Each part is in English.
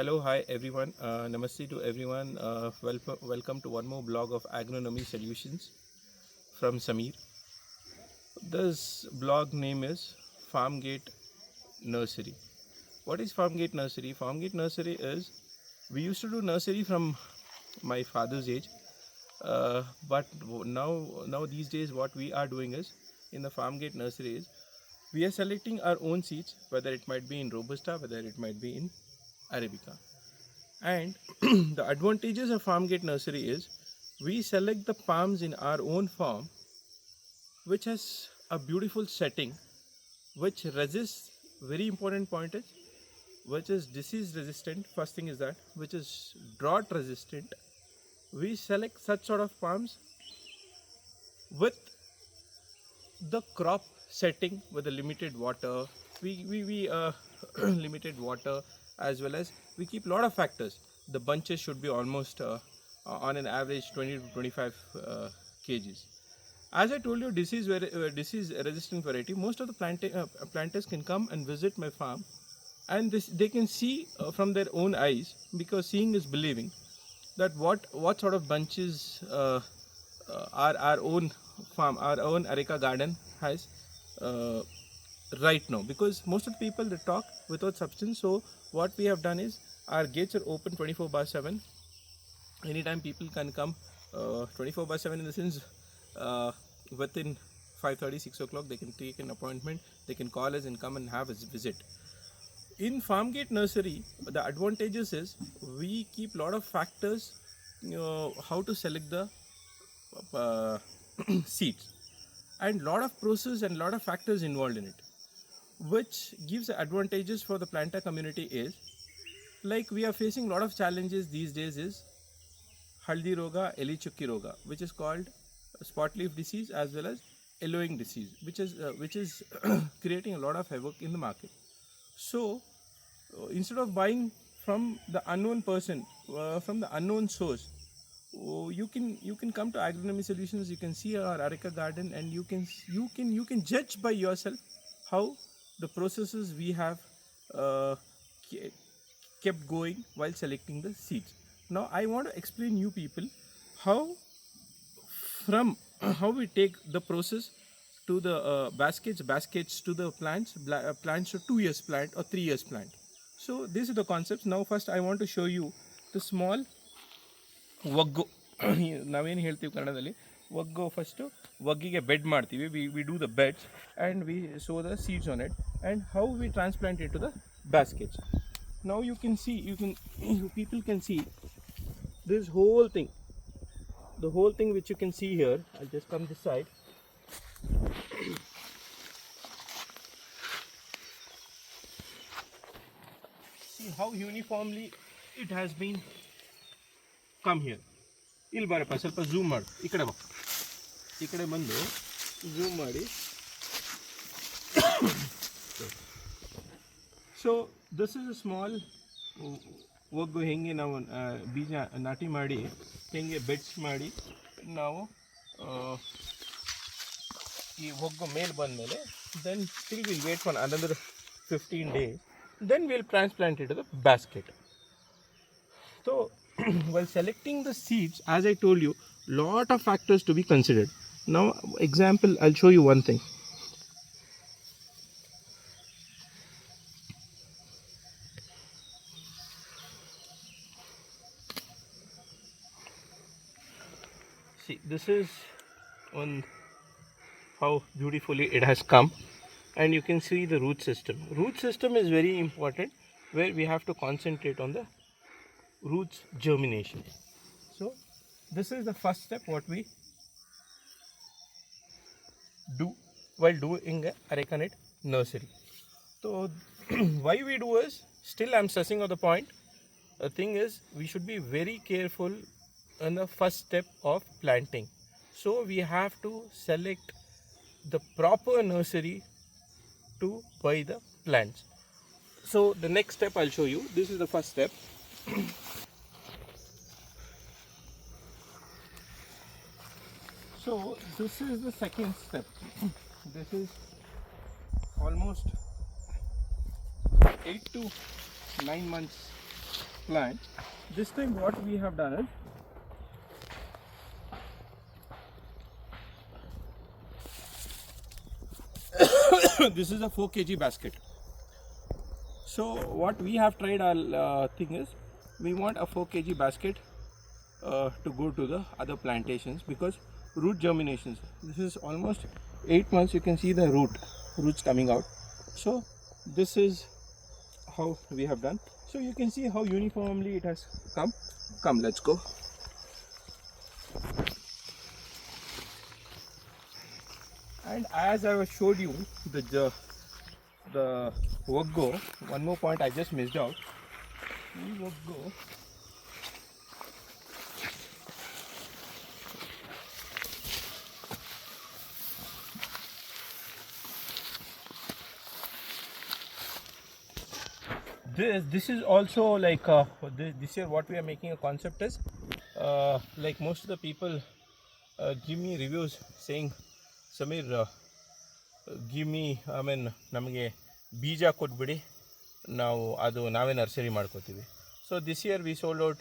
Hello, hi everyone. Namaste to everyone. Welcome to one more blog of Agronomy Solutions from Samir. This blog name is Farmgate Nursery. What is Farmgate Nursery? Farmgate Nursery is we used to do nursery from my father's age, but now these days what we are doing is in the Farmgate Nursery is we are selecting our own seeds, whether it might be in Robusta, whether it might be in Arabica. And the advantages of Farmgate Nursery is we select the palms in our own farm, which has a beautiful setting, which resists. Very important point is which is disease resistant. First thing is that which is drought resistant. We select such sort of palms with the crop setting with the limited water. We limited water, as well as we keep a lot of factors. The bunches should be almost on an average 20 to 25 kgs. As I told you, disease resistant variety. Most of the planters can come and visit my farm, and they can see from their own eyes, because seeing is believing, that what sort of bunches our own farm, our own areca garden has uh, right now. Because most of the people, they talk without substance. So what we have done is our gates are open 24/7. Anytime people can come, 24/7 in the sense, within 5:30, 6 o'clock they can take an appointment, they can call us and come and have a visit. In Farmgate Nursery, the advantages is we keep lot of factors, how to select the uh, seeds, and lot of process and lot of factors involved in it, which gives advantages for the planter community. Is like we are facing a lot of challenges these days is haldi roga, elichukki roga, which is called spot leaf disease, as well as yellowing disease, which is creating a lot of havoc in the market. So instead of buying from the unknown person, from the unknown source, you can come to Agronomy Solutions. You can see our areca garden, and you can judge by yourself how the processes we have uh, ke- kept going while selecting the seeds. Now I want to explain you people how from how we take the process to the baskets to the plants to 2 years plant or 3 years plant. So these are the concepts. Now first I want to show you the small ಒಗ್ಗು. ನಾವೇನು ಹೇಳ್ತೀವಿ ಕನ್ನಡದಲ್ಲಿ ಒಗ್ಗು. First ಒಗ್ಗಿಗೆ bed ಮಾಡ್ತೀವಿ. We do the beds and we sow the seeds on it, and how we transplant it to the baskets. Now you can see, you people can see this whole thing, the whole thing which you can see here. I'll just come this side. See how uniformly it has been come here. ಇಲ್ಲಿ ಬಾರಪ್ಪ, ಸ್ವಲ್ಪ zoom ಮಾಡು. ಈ ಕಡೆ ಬಾ, ಈ ಕಡೆ ಬಂದು ಝೂಮ್ ಮಾಡಿ. So this is a small ಒಗ್ಗು. ಹೆಂಗೆ ನಾವು ಬೀಜ ನಾಟಿ ಮಾಡಿ ಹೆಂಗೆ ಬೆಡ್ಸ್ ಮಾಡಿ ನಾವು ಈ ಒಗ್ಗು ಮೇಲೆ ಬಂದಮೇಲೆ then still will wait for another 15 days, then we'll transplant it to the basket. So while selecting the seeds, as I told you, lot of factors to be considered. Now example, I'll show you one thing. See, this is on how beautifully it has come, and you can see the root system. Root system is very important, where we have to concentrate on the roots germination. So this is the first step what we do while doing a arecanut nursery. So why we do is, still I'm stressing on the point. The thing is, we should be very careful in the first step of planting. So we have to select the proper nursery to buy the plants. So the next step I'll show you. This is the first step. So this is the second step. This is almost 8 to 9 months plant. This time what we have done is this is a 4 kg basket. So what we have tried our thing is we want a 4 kg basket to go to the other plantations, because root germinations, this is almost 8 months, you can see the roots coming out. So this is how we have done. So you can see how uniformly it has come. Let's go. And as I showed you the Waggo, one more point I just missed out. Waggo, this is also like this year what we are making a concept is like most of the people give me reviews saying, Samir, give me, I mean, namage bija kodbidi, now adu nave nursery ಮಾಡ್ಕೋತೀವಿ. So this year we sold out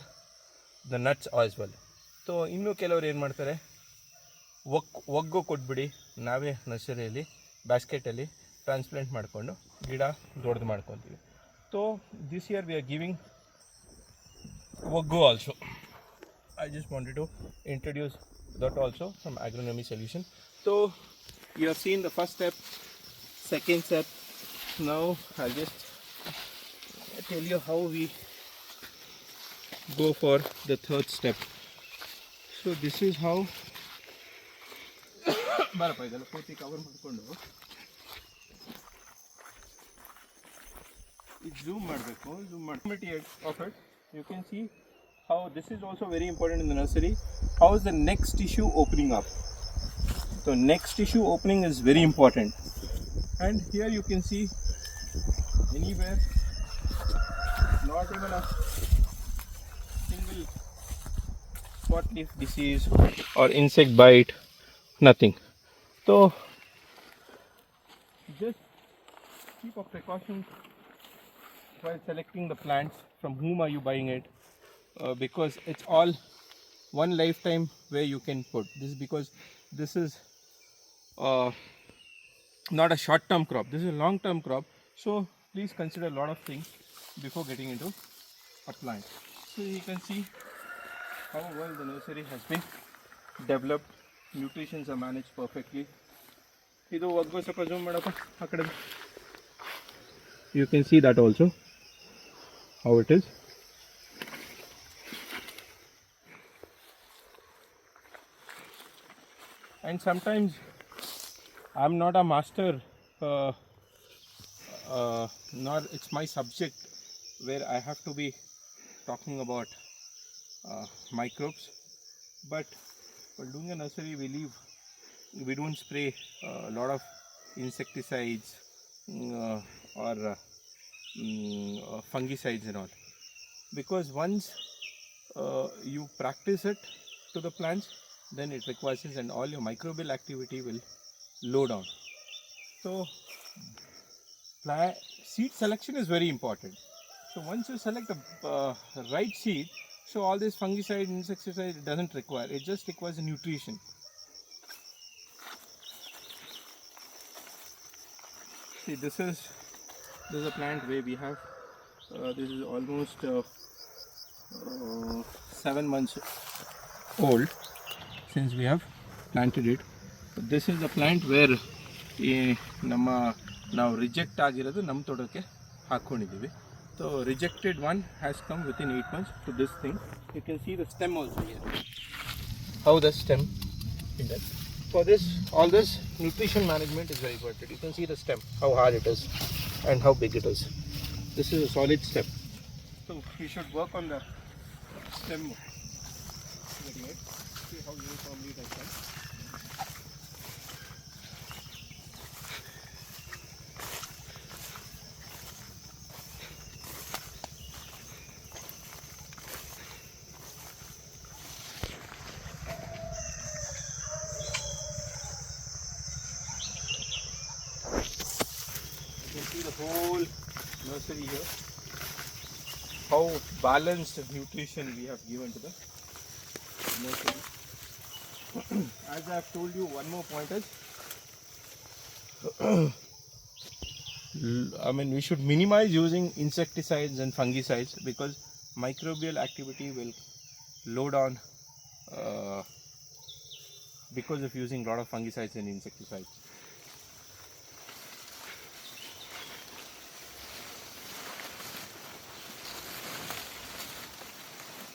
the nuts as well. So ಇನ್ನು ಕೆಲವರು ಏನು ಮಾಡ್ತಾರೆ, ಒಗ್ಗು ಕೊಟ್ಬಿಡಿ, ನಾವೇ ನರ್ಸರಿಯಲ್ಲಿ ಬ್ಯಾಸ್ಕೆಟಲ್ಲಿ transplant ಮಾಡಿಕೊಂಡು ಗಿಡ ದೊಡ್ಡದು ಮಾಡ್ಕೊತೀವಿ. So this year we are giving Waggo also. I just wanted to introduce that also from Agronomy Solution. So you have seen the first step, second step. Now I'll just tell you how we go for the third step. So this is how ಬರಪ್ಪ ಇದೆಲ್ಲ ಪೂರ್ತಿ cover ಮಾಡಿಕೊಂಡು zoom ಮಾಡಬೇಕು. zoom ಮಾಡಿ of it, you can see how this is also very important in the nursery. How is the next tissue opening up? So next tissue opening is very important. And here you can see anywhere, not even a single spot leaf disease or insect bite, nothing. So just keep a precaution while selecting the plants. From whom are you buying it? Because it's all one lifetime where you can put this, because this is not a short term crop, this is a long term crop. So please consider a lot of things before getting into a plant. So you can see how well the nursery has been developed, nutritions are managed perfectly. Idu Waggo ಸ್ವಲ್ಪ zoom ಮಾಡಪ್ಪ ಆ ಕಡೆ. You can see that also how it is. And sometimes I'm not a master, nor it's my subject where I have to be talking about microbes, but for doing a nursery we don't spray a lot of insecticides or fungicides and all, because once you practice it to the plants, then it requires, and all your microbial activity will low down. So seed selection is very important. So once you select the right seed, so all this fungicide, insecticide, it doesn't require, it just requires a nutrition. See, this is a plant where we have this is almost 7 months old since we have planted it. This is the plant where ನಾವು reject ಆಗಿರೋದು ನಮ್ಮ ತೋಟಕ್ಕೆ ಹಾಕ್ಕೊಂಡಿದ್ದೀವಿ. So rejected one has come within 8 months to this thing. You can see the stem also here. How the stem in that. For this, all this nutrition management is very important. You can see the stem, how hard it is and how big it is. This is a solid stem. So we should work on the stem. See how uniformly it has come. You can see the whole nursery here, how how balanced nutrition we have given to the nursery. As I have told you, one more point is, I mean, we should minimize using insecticides and fungicides because microbial activity will load on because of using a lot of fungicides and insecticides.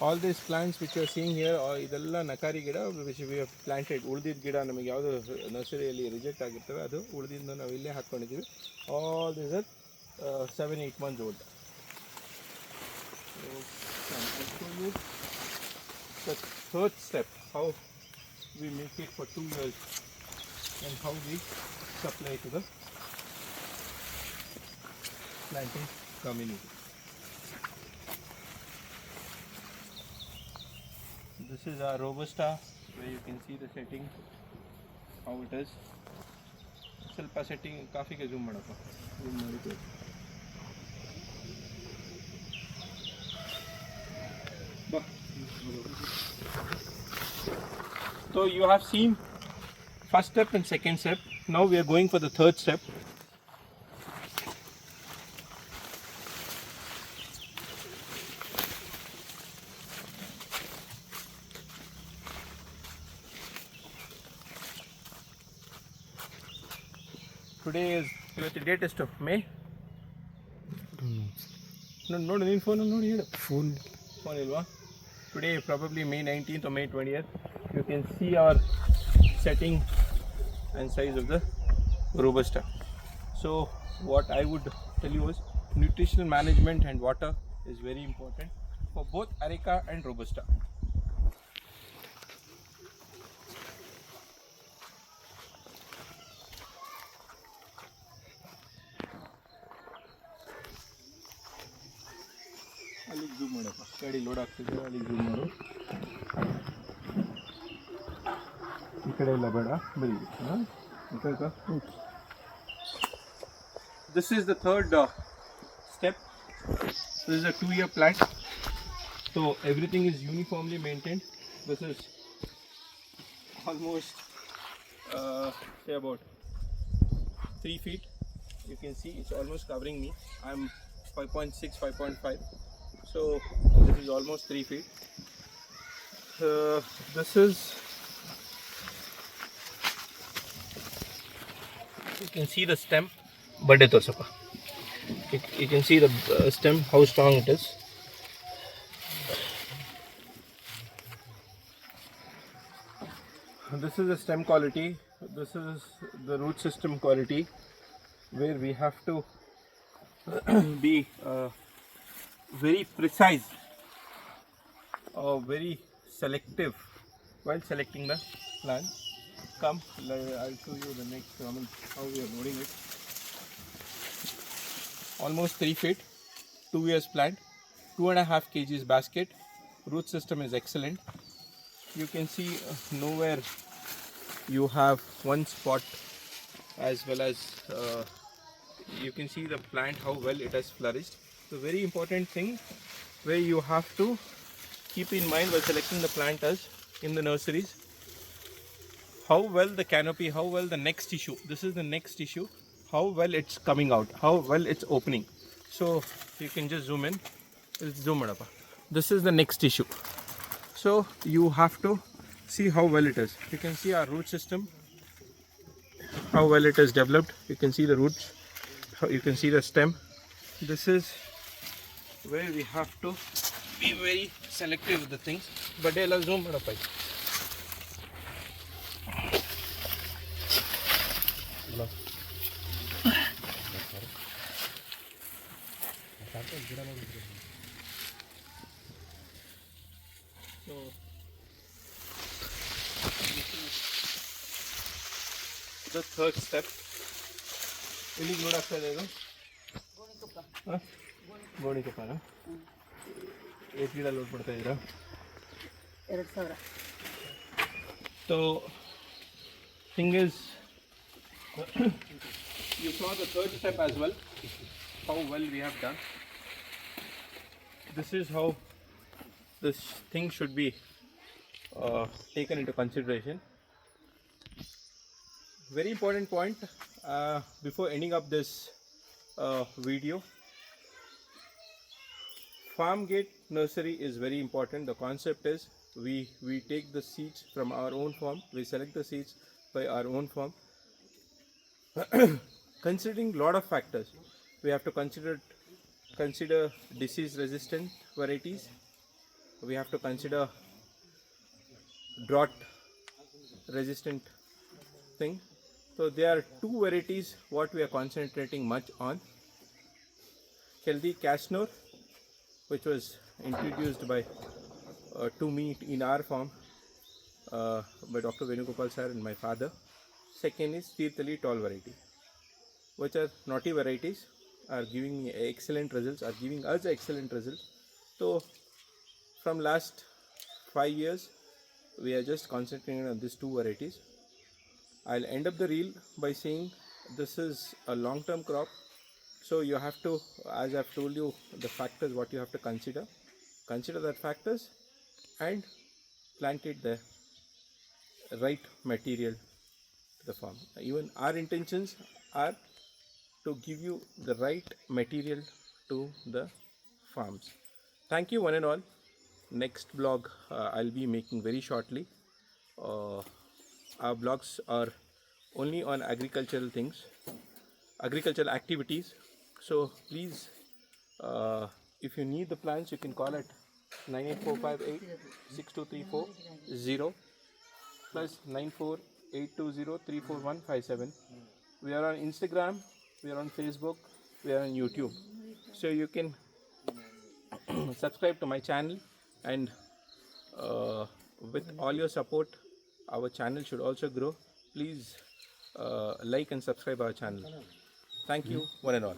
All these plants which you are seeing here are idella nakari gida which we have planted. Uldid gida namage yavadu nursery alli reject agiruttave adu uldidna ನಾವು ಇಲ್ಲೇ ಹಾಕೊಂಡಿದ್ದೀವಿ. All these are 7-8 months old. So I'll show you the third step, how we make it for 2 years and how we supply to the planting community. This is our Robusta, where you can see the setting, how it is. ಸ್ವಲ್ಪ setting ಕಾಫಿಗೆ zoom ಮಾಡಪ್ಪ, zoom ಮಾಡಿದ್ದು. So you have seen first step and second step. Now we are going for the third step. Today is the date is of May. No, ನೀನು ಫೋನಲ್ಲಿ ನೋಡಿ ಹೇಳು. Phone ಇಲ್ವಾ? Today probably May 19th or May 20th. You can see our setting and size of the Robusta. So what I would tell you is nutritional management and water is very important for both Areca and Robusta. ಅಲ್ಲಿಗೆ zoom ಮಾಡಪ್ಪ, ಗಾಡಿ load ಆಗ್ತಿದೆ, ಅಲ್ಲಿಗೆ zoom ಮಾಡು. ಈ ಕಡೆ ಎಲ್ಲ ಬೇಡ, ಬರೀ This is the third step. This is a 2-year plant, so everything is uniformly maintained. This is almost say about 3 feet. You can see it's almost covering me. I'm 5.6, 5.5. So this is almost 3 feet. This is, you can see the stem. Bade torsapa. You can see the stem, how strong it is. This is the stem quality. This is the root system quality, where we have to be very precise or very selective while selecting the plant. Come, I'll show you the next, how we are loading it. Almost 3 feet, 2 years plant, 2.5 kgs basket. Root system is excellent. You can see nowhere you have one spot, as well as you can see the plant, how well it has flourished. The very important thing where you have to keep in mind while selecting the plant is in the nurseries, how well the canopy, how well the next tissue, this is the next tissue, how well it's coming out, how well it's opening. So you can just zoom in. Zoom it up. This is the next tissue. So you have to see how well it is. You can see our root system, how well it is developed. You can see the roots, you can see the stem. This is where we have to be very selective with the things. But ella zoom madappa. So the third step. Eಲ್ಲಿಗೆ load ಆಗ್ತಾ ಇದೆ ಇದು? ಗೋಣಿಕೊಪ್ಪನ ಎಷ್ಟು ಗಿಡ load ಮಾಡ್ತಾ ಇದ್ದೀರಾ? 2000. So thing is, you saw the third step as well, how well we have done. this is how this thing should be taken into consideration. Very important point before ending up this video. Farm gate nursery is very important. The concept is we take the seeds from our own farm, we select the seeds by our own farm, considering lot of factors. We have to consider disease resistant varieties, we have to consider drought resistant thing. So there are two varieties what we are concentrating much on. Healthy Casnor, which was introduced by to me in our farm by Dr. Venugopal sir and my father. Second is Tirthali tall variety, which are naughty varieties, are giving me excellent results, are giving us excellent results. So from last 5 years we are just concentrating on these two varieties. I'll end up the reel by saying this is a long-term crop, so you have to, as I've told you, the factors what you have to consider that factors and plant it the right material to the farm. Even our intentions are to give you the right material to the farms. Thank you one and all. Next blog I'll be making very shortly. Our blogs are only on agricultural things, agricultural activities. So please, if you need the plans, you can call at 98458-62340 plus 9482034157. We are on Instagram, we are on Facebook, we are on YouTube. So you can subscribe to my channel, and with all your support, our channel should also grow. Please like and subscribe our channel. Thank you, one and all.